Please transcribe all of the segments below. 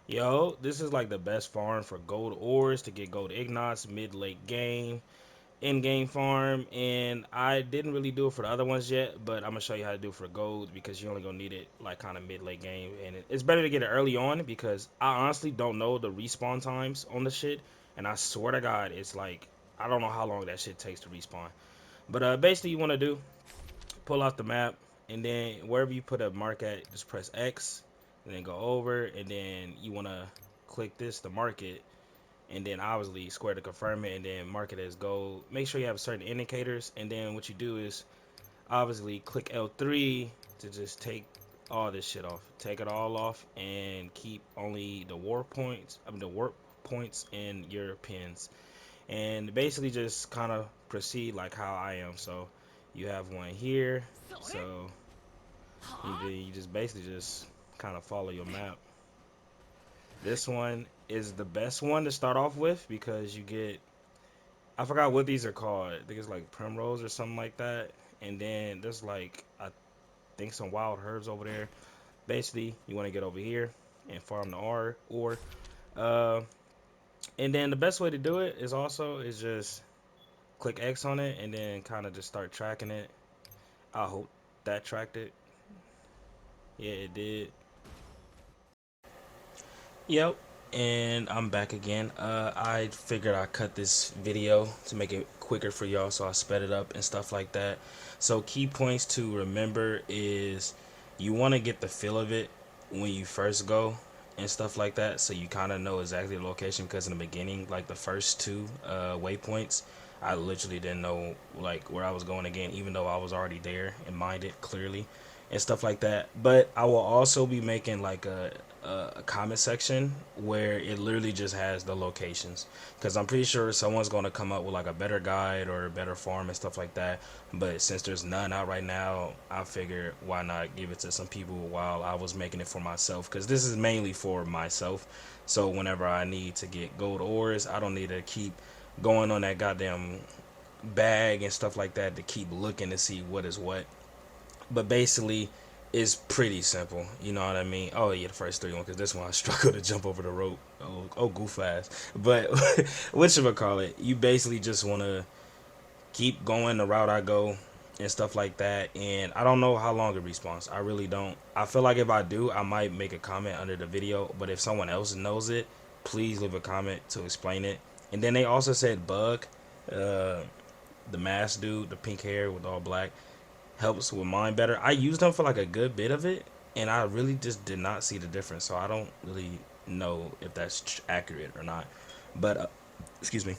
Yo, this is like the best farm for gold ores to get gold ignots mid-late game, in-game farm, and I didn't really do it for the other ones yet, but I'm gonna show you how to do it for gold because you're only gonna need it like kind of mid-late game, and it's better to get it early on because I honestly don't know the respawn times on the shit, and I swear to God, it's like I don't know how long that shit takes to respawn. But basically, you want to do pull out the map, and then wherever you put a mark at, just press X, and then go over, and then you want to click this to mark it, and then obviously square to confirm it, and then mark it as gold. Make sure you have certain indicators, and then what you do is obviously click L3 to just take all this shit off. Take it all off, and keep only the warp points. I mean the warp points in your pins, and basically just kind of proceed like how I am. So you have one here, so you just basically just kind of follow your map. This one is the best one to start off with because you get, I forgot what these are called. I think it's like primrose or something like that. And then there's like I think some wild herbs over there. Basically, you want to get over here and farm the R or uh and then the best way to do it is just click X on it and then kind of just start tracking it. I hope that tracked it. Yeah, it did. Yep. And I'm back again. I figured I'd cut this video to make it quicker for y'all, so I sped it up and stuff like that. So key points to remember is you want to get the feel of it when you first go and stuff like that, so you kind of know exactly the location. Because in the beginning, like the first two waypoints, I literally didn't know like where I was going again, even though I was already there and mined it clearly and stuff like that. But I will also be making like a comment section where it literally just has the locations, because I'm pretty sure someone's going to come up with like a better guide or a better farm and stuff like that. But since there's none out right now, I figured why not give it to some people while I was making it for myself, because this is mainly for myself. So whenever I need to get gold ores, I don't need to keep going on that goddamn bag and stuff like that to keep looking to see what is what. But basically, it's pretty simple. You know what I mean? Oh yeah, the first three one, because this one I struggle to jump over the rope. Oh, goof fast. But what should I call it? You basically just want to keep going the route I go and stuff like that. And I don't know how long it respawns. I really don't. I feel like if I do, I might make a comment under the video. But if someone else knows it, please leave a comment to explain it. And then they also said bug. Uh, the mask dude, the pink hair with all black, helps with mine better. I used them for like a good bit of it, and I really just did not see the difference. So I don't really know if that's accurate or not. But excuse me.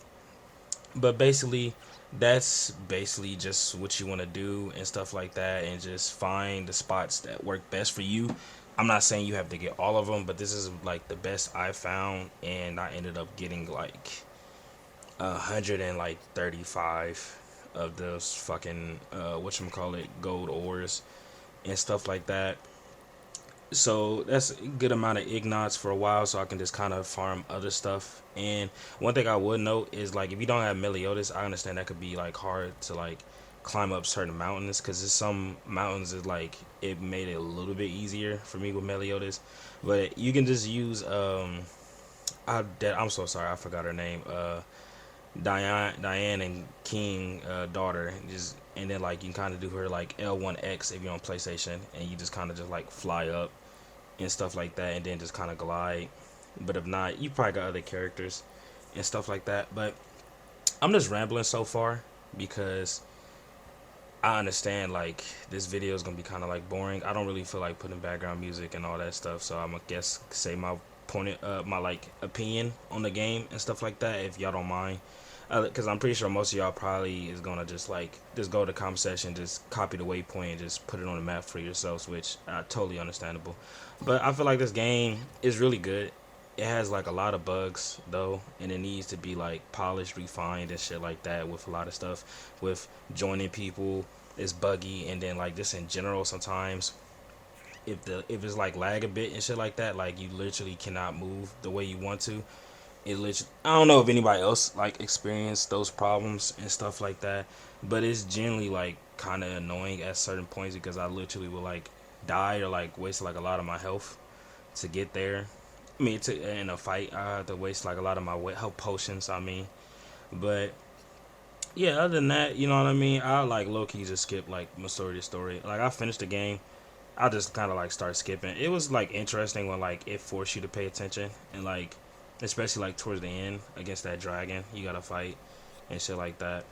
But basically, that's basically just what you want to do and stuff like that, and just find the spots that work best for you. I'm not saying you have to get all of them, but this is like the best I found, and I ended up getting like 135 of those fucking whatchamacallit gold ores and stuff like that. So that's a good amount of ignots for a while, so I can just kind of farm other stuff. And one thing I would note is like if you don't have Meliodas, I understand that could be like hard to like climb up certain mountains, because there's some mountains that like it made it a little bit easier for me with Meliodas. But you can just use I'm so sorry, I forgot her name. Diane and King daughter, just and then like you can kind of do her like L1X if you're on PlayStation, and you just kind of just like fly up and stuff like that, and then just kind of glide. But if not, you probably got other characters and stuff like that. But I'm just rambling so far because I understand like this video is gonna be kind of like boring. I don't really feel like putting background music and all that stuff, so I'm gonna guess say my point, my like opinion on the game and stuff like that, if y'all don't mind. Because I'm pretty sure most of y'all probably is gonna just go to the comment section, just copy the waypoint, and just put it on the map for yourselves, which totally understandable. But I feel like this game is really good. It has like a lot of bugs though, and it needs to be like polished, refined, and shit like that. With a lot of stuff, with joining people, it's buggy, and then like just in general, sometimes if it's like lag a bit and shit like that, like you literally cannot move the way you want to. It literally, I don't know if anybody else like experienced those problems and stuff like that, but it's generally like kind of annoying at certain points, because I literally will like die or like waste like a lot of my health to get there, I mean, in a fight, I have to waste like a lot of my health potions. I mean, but yeah, other than that, you know what I mean. I like low key just skip like majority of the story. Like I finished the game, I just kind of like start skipping. It was like interesting when like it forced you to pay attention and like, especially like towards the end against that dragon, you gotta fight and shit like that.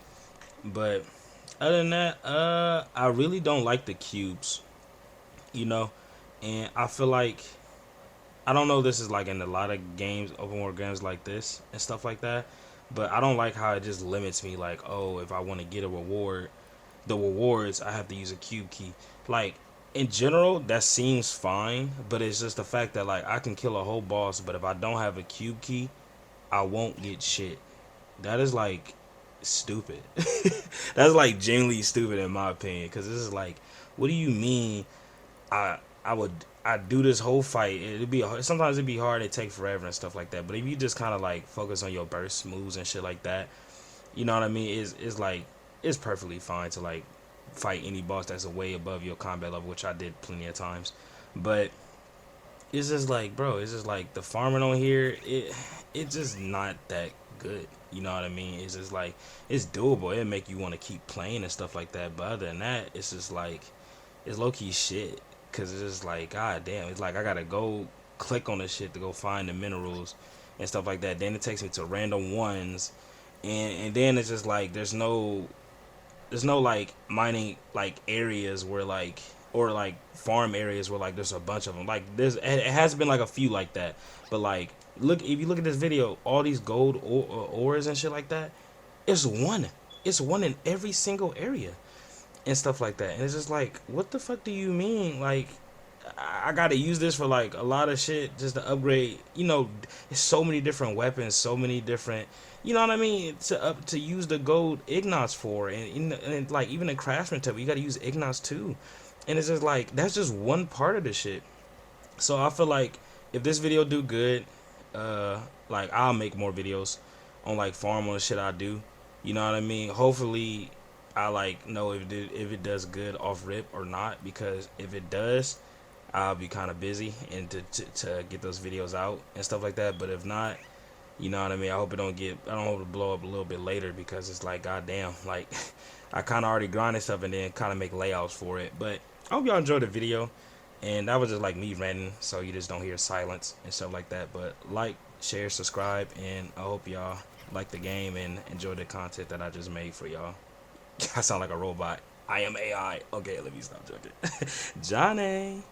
But other than that, I really don't like the cubes, you know, and I feel like I don't know. This is like in a lot of games, open world games like this and stuff like that. But I don't like how it just limits me. Like, oh, if I want to get a reward, the rewards I have to use a cube key. Like in general, that seems fine, but it's just the fact that like I can kill a whole boss, but if I don't have a cube key, I won't get shit. That is like stupid. That's like genuinely stupid in my opinion. Because this is like, what do you mean? I do this whole fight. It'd be sometimes it'd be hard. It take forever and stuff like that. But if you just kind of like focus on your burst moves and shit like that, you know what I mean? Is like it's perfectly fine to like fight any boss that's way above your combat level, which I did plenty of times. But it's just like, bro, it's just like the farming on here. It's just not that good. You know what I mean? It's just like it's doable. It make you want to keep playing and stuff like that. But other than that, it's just like it's low key shit. Cause it's just like, god damn, it's like I gotta go click on the shit to go find the minerals and stuff like that. Then it takes me to random ones, and then it's just like there's no like mining like areas where like or like farm areas where like there's a bunch of them. Like it has been like a few like that, but like look if you look at this video, all these gold ores and shit like that, it's one. It's one in every single area and stuff like that. And it's just like, what the fuck do you mean? Like, I gotta use this for like a lot of shit just to upgrade. You know, it's so many different weapons, so many different. You know what I mean? To use the gold ignots for, and like even in craftsman table, you gotta use ignots too. And it's just like that's just one part of the shit. So I feel like if this video do good, like I'll make more videos on like farm on the shit I do. You know what I mean? Hopefully, I like know if it does good off rip or not, because if it does, I'll be kind of busy and to get those videos out and stuff like that. But if not, you know what I mean? I don't hope it blow up a little bit later, because it's like goddamn, like I kind of already grinded stuff and then kind of make layouts for it. But I hope y'all enjoyed the video, and that was just like me ranting, so you just don't hear silence and stuff like that. But like, share, subscribe, and I hope y'all like the game and enjoy the content that I just made for y'all. I sound like a robot. I am AI. Okay, let me stop joking. Johnny.